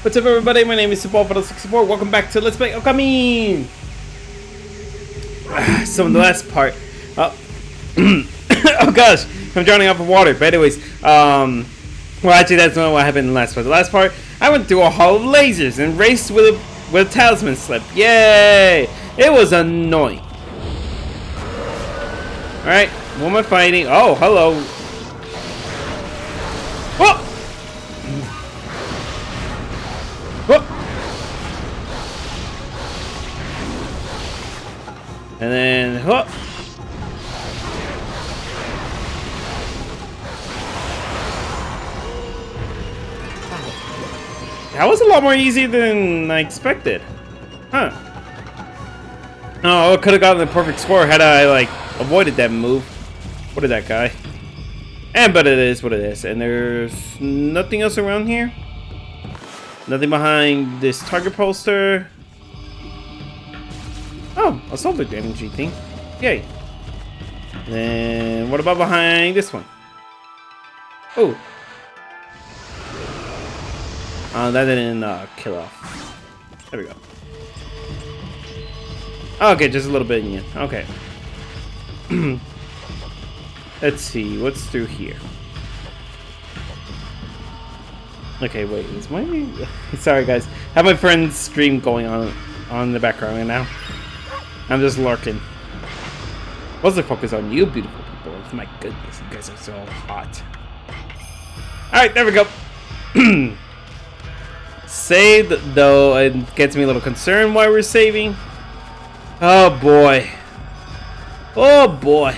What's up, everybody? My name is Supal64. Welcome back to Let's Play Okami! So in the last part... Oh, oh gosh! I'm drowning off of water. But anyways, well actually that's not what happened in the last part. The last part, I went through a hall of lasers and raced with a talisman slip. Yay! It was annoying. Alright, what am I fighting? Oh, hello. Whoa! Whoop. And then whoop. That was a lot more easy than I expected. Huh. Oh, I could have gotten the perfect score had I like avoided that move. What is that guy? But it is what it is. And there's nothing else around here. Nothing behind this target poster. Oh, a solar energy thing. Yay. Then what about behind this one? Oh. That didn't kill off. There we go. Okay, just a little bit in. Okay. Let's see, what's through here? Okay, wait, is my... Sorry guys, I have my friend's stream going on in the background right now. I'm just lurking. What's the focus on you beautiful people? My goodness, you guys are so hot. Alright, there we go. Saved, though it gets me a little concerned why we're saving. Oh boy. Oh boy.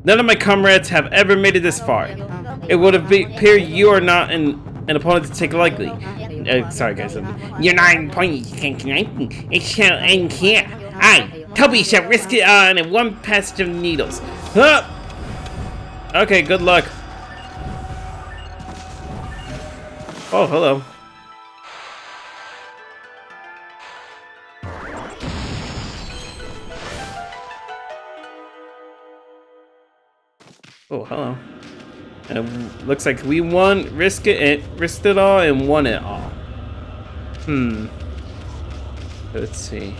None of my comrades have ever made it this far. It would appear you are not an opponent to take lightly. Sorry guys. You're not an opponent you can connect. It shall end here. I, Toby, shall risk it on in one passage of needles. Huh. Okay, good luck. Oh, hello. Oh, hello. Looks like we won, risked it all, and won it all. Let's see.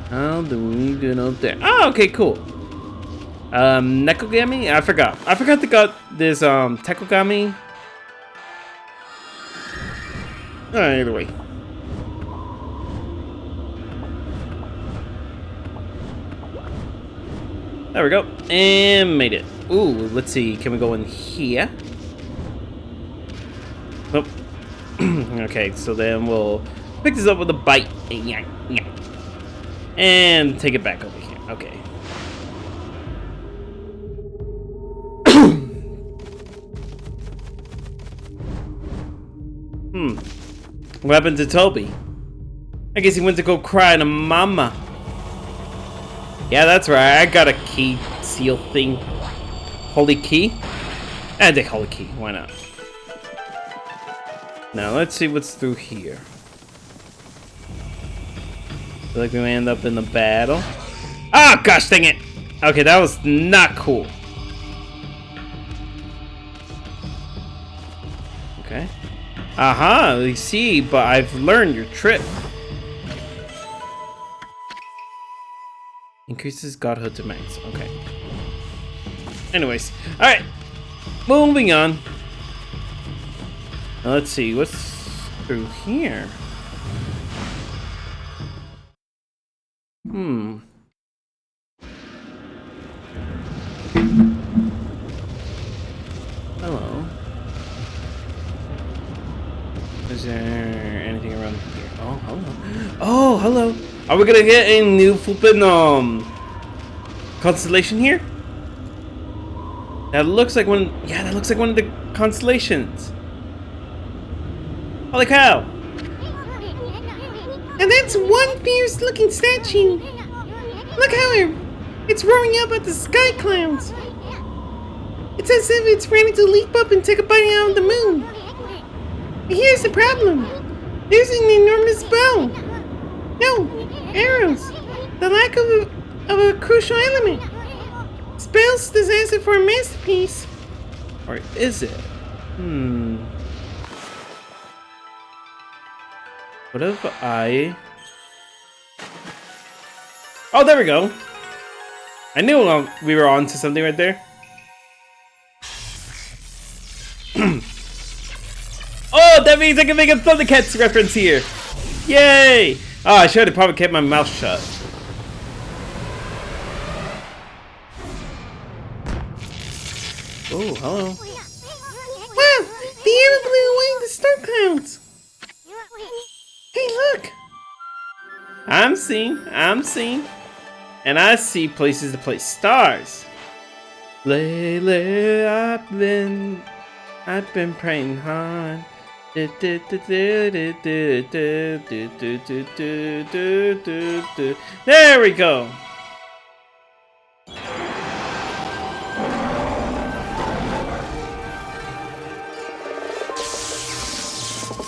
How do we get up there? Oh, okay, cool. Nekogami? I forgot to got this Tekogami. Either way. There we go. And made it. Ooh, let's see. Can we go in here? Nope. Okay, so then we'll pick this up with a bite. And take it back over here. Okay. What happened to Toby? I guess he went to go cry to Mama. Yeah, that's right. I got a key seal thing. Holy key? I take holy key. Why not? Now let's see what's through here. Feel like we may end up in the battle. Ah, oh, gosh dang it! Okay, that was not cool. Okay. Aha, I see, but I've learned your trick. Increases godhood to max. Okay. Anyways, alright. Moving on. Now let's see, what's through here? Hello. Is there anything around here? Oh, hello. Oh, hello. Are we gonna get a new flippin' constellation here? That looks like one. Yeah, that looks like one of the constellations. Holy cow! And that's one fierce-looking statue. Look how it's roaring up at the sky clouds. It's as if it's ready to leap up and take a bite out of the moon. But here's the problem. There's an enormous bow. No, arrows. The lack of a crucial element. Spells disaster for a masterpiece. Or is it? What if I... Oh, there we go. I knew we were on to something right there. Oh, that means I can make a Thundercats reference here. Yay! Oh, I should have probably kept my mouth shut. Oh, hello. Wow! The air blew away the storm clouds! Hey, look! I'm seen. And I see places to place stars. Lately, I've been praying hard. There we go.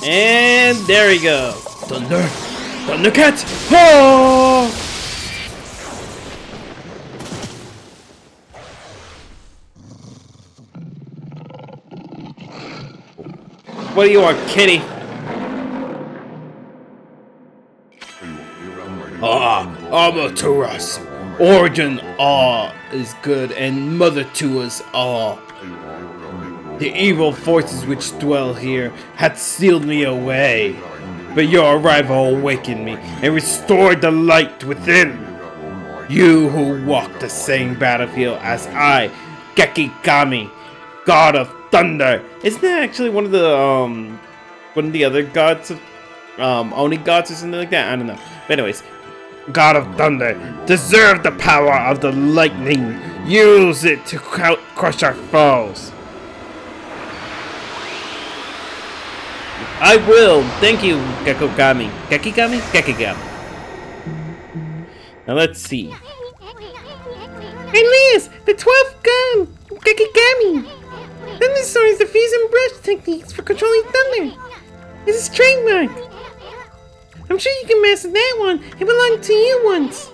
And there we go. Thundercats! Oh! What do you want, kitty? Amaturas. Origin is good, and Mother to us all. The evil forces which dwell here had sealed me away, but your arrival awakened me and restored the light within. You who walk the same battlefield as I, Gekigami, God of Thunder. Isn't that actually one of the other gods of Oni gods or something like that? I don't know. But anyways, God of Thunder, deserve the power of the lightning. Use it to crush our foes. I will. Thank you, Gekigami. Gekigami. Now let's see. Hey, Liz! The 12th gun! Gekigami! Thunderstorm is the fuse and brush techniques for controlling thunder. This is trademark. I'm sure you can master that one. It belonged to you once.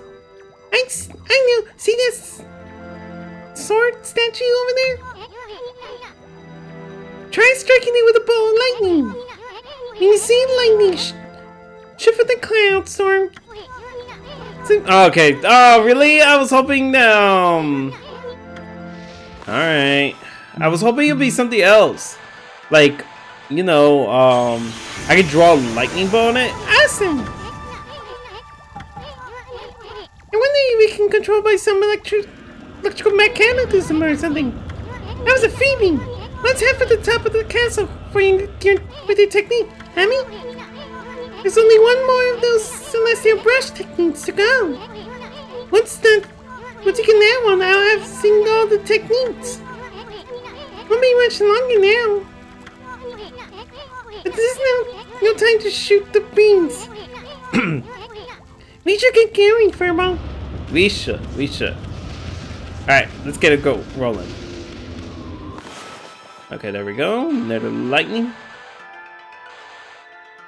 I know. See this sword statue over there? Try striking it with a ball of lightning. When you see lightning, shoot for the cloud storm. Okay. Oh, really? I was hoping. All right. I was hoping it'd be something else, like, you know, I could draw a lightning bolt on it. Awesome. I wonder if we can control by some electrical mechanism or something. That was a freebie. Let's head for the top of the castle with your technique, Hammy. There's only one more of those celestial brush techniques to go. Once you get that one, I'll have seen all the techniques. Won't be much longer now. But there's no time to shoot the beams. We should get going, Furbo. We should. Alright, let's get it rolling. Okay, there we go. Another lightning.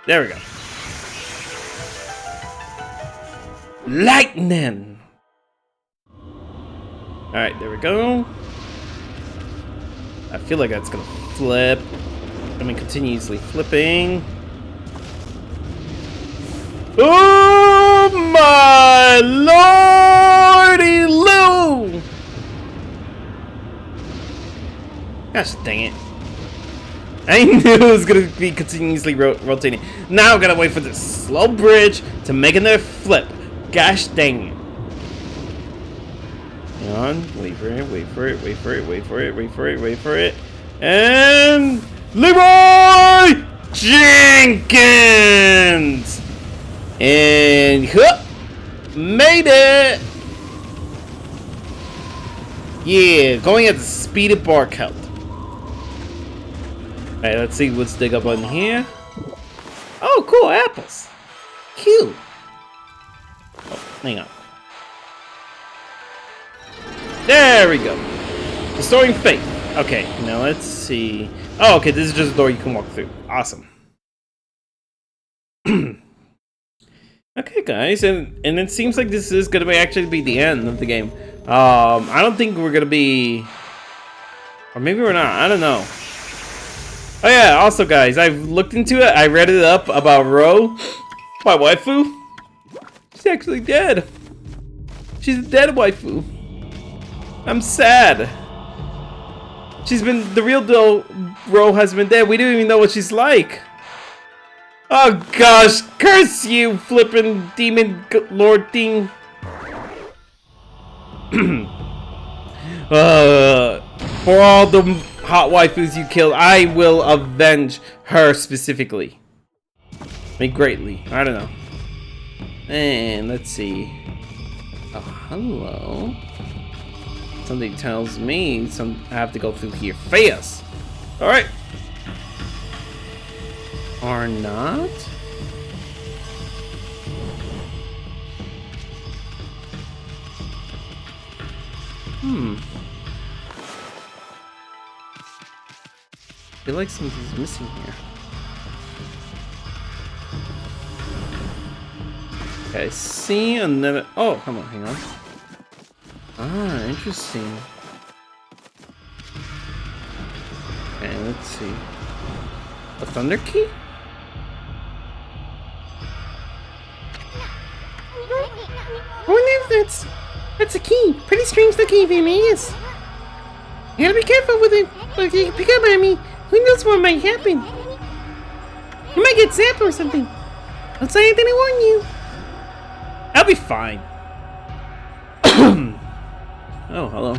There we go. Lightning! Alright, there we go. I feel like that's gonna flip. I mean, continuously flipping. Oh my lordy Lou! Gosh dang it. I knew it was gonna be continuously rotating. Now I gotta wait for this slow bridge to make another flip. Gosh dang it. Hang on, wait for it. And Leroy Jenkins! And made it! Yeah, going at the speed of bar count. Alright, let's see what's dig up on here. Oh, cool, apples. Cute. Oh, hang on. There we go. Restoring faith. Okay, now let's see. Oh, okay, this is just a door you can walk through. Awesome. Okay, guys, and it seems like this is gonna actually be the end of the game. I don't think we're gonna be, or maybe we're not. I don't know. Oh yeah, also guys, I've looked into it. I read it up about Ro, My waifu? She's actually dead. She's a dead waifu. I'm sad. She's been, the real Ro has been dead. We don't even know what she's like. Oh gosh, curse you, flippin' demon lord thing. For all the hot waifus you killed, I will avenge her specifically. I mean, greatly. I don't know. And let's see. Oh, hello. Something tells me I have to go through here fast. All right. Or not? I feel like something's missing here. Okay, see another. Oh, come on, hang on. Ah, interesting. Okay, let's see. A thunder key? I wonder if that's a key. Pretty strange looking if it is. You gotta be careful with it. Like you pick up on me. Who knows what might happen? You might get zapped or something. Don't say anything to warn you. I'll be fine. Oh, hello.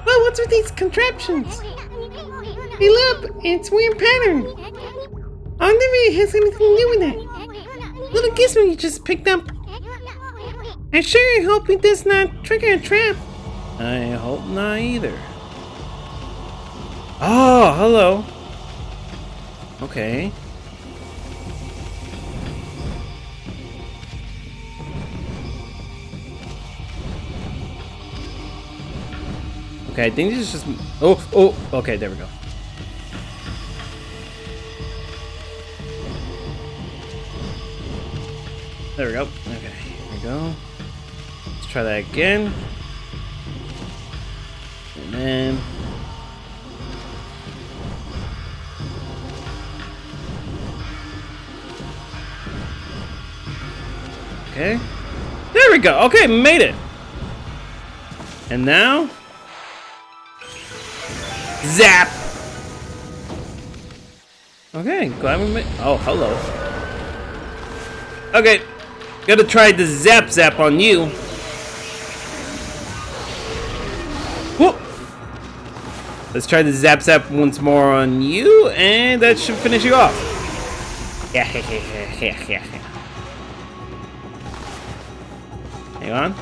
Well, what's with these contraptions? They look, it's weird pattern. I wonder if it has anything to do with that. Little gizmo you just picked up. I sure hope it does not trigger a trap. I hope not either. Oh, hello. Okay. Okay, I think this is just. Oh, okay, there we go. There we go. Okay, here we go. Let's try that again. And then. Okay. There we go. Okay, made it. And now. Zap! Okay, glad we made. Oh, hello. Okay, gotta try the zap on you. Whoop! Let's try the zap once more on you, and that should finish you off. Yeah. Hang on.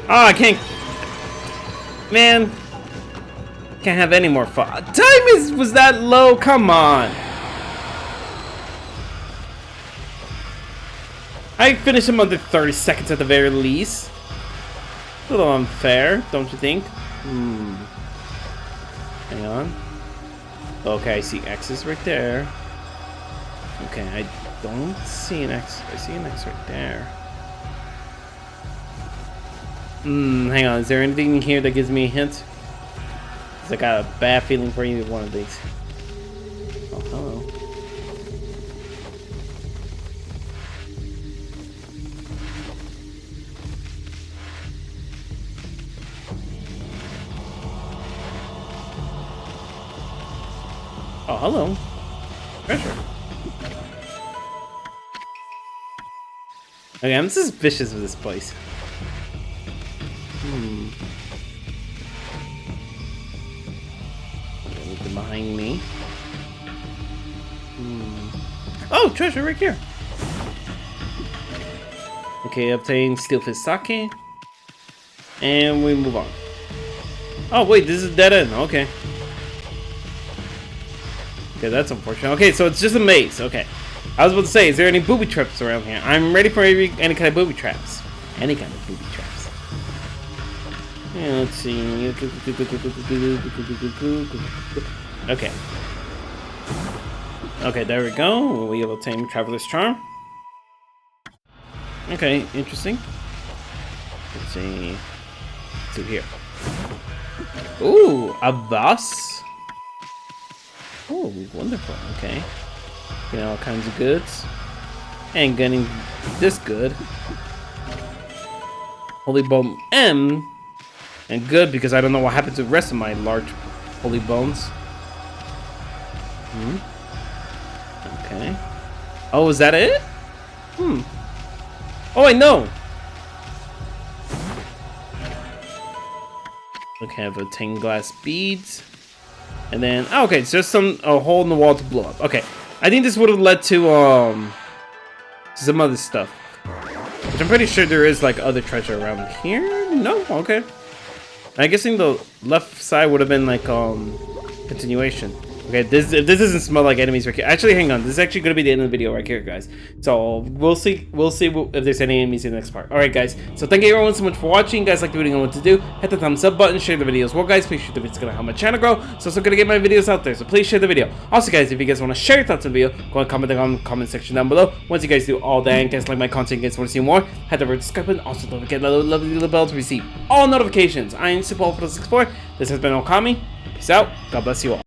Oh, I can't. Man. Can't have any more fun. Time was that low? Come on. I finished him under 30 seconds at the very least. A little unfair, don't you think? Hang on. Okay, I see X's right there. Okay, I don't see an X. I see an X right there. Hang on. Is there anything in here that gives me a hint? I got a bad feeling for either one of these. Oh, hello. Oh, hello. Treasure. Okay, I'm suspicious of this place. Behind me. Oh, treasure right here. Okay, obtain steel fist sake. And we move on. Oh, wait, this is dead end. Okay. Okay, that's unfortunate. Okay, so it's just a maze. Okay. I was about to say, is there any booby traps around here? I'm ready for any kind of booby traps. Any kind of booby traps. Yeah, let's see. Okay. Okay, there we go. We have obtained Traveler's Charm. Okay, interesting. Let's see. Let's see here. Ooh, a bus. Oh, wonderful. Okay. Getting all kinds of goods. And getting this good. Holy Bone M. And good because I don't know what happened to the rest of my large holy bones. Okay. Oh, is that it? Oh, I know. Okay, I have 10 glass beads. And then, oh, okay, it's just a hole in the wall to blow up. Okay, I think this would have led to some other stuff. Which I'm pretty sure there is like other treasure around here. No, okay. I'm guessing the left side would have been like continuation. Okay, if this doesn't smell like enemies right here. Actually, hang on. This is actually going to be the end of the video right here, guys. So we'll see if there's any enemies in the next part. All right, guys. So thank you everyone so much for watching. Guys, like the video and what to do. Hit the thumbs up button. Share the video as well, guys. Please share the video. It's going to help my channel grow. So it's going to get my videos out there. So please share the video. Also, guys, if you guys want to share your thoughts on the video, go and comment down in the comment section down below. Once you guys do all that and guys like my content, guys want to see more, head over to subscribe button. Also, don't forget the lovely little bell to receive all notifications. I am Super for 64. This has been Okami. Peace out. God bless you all.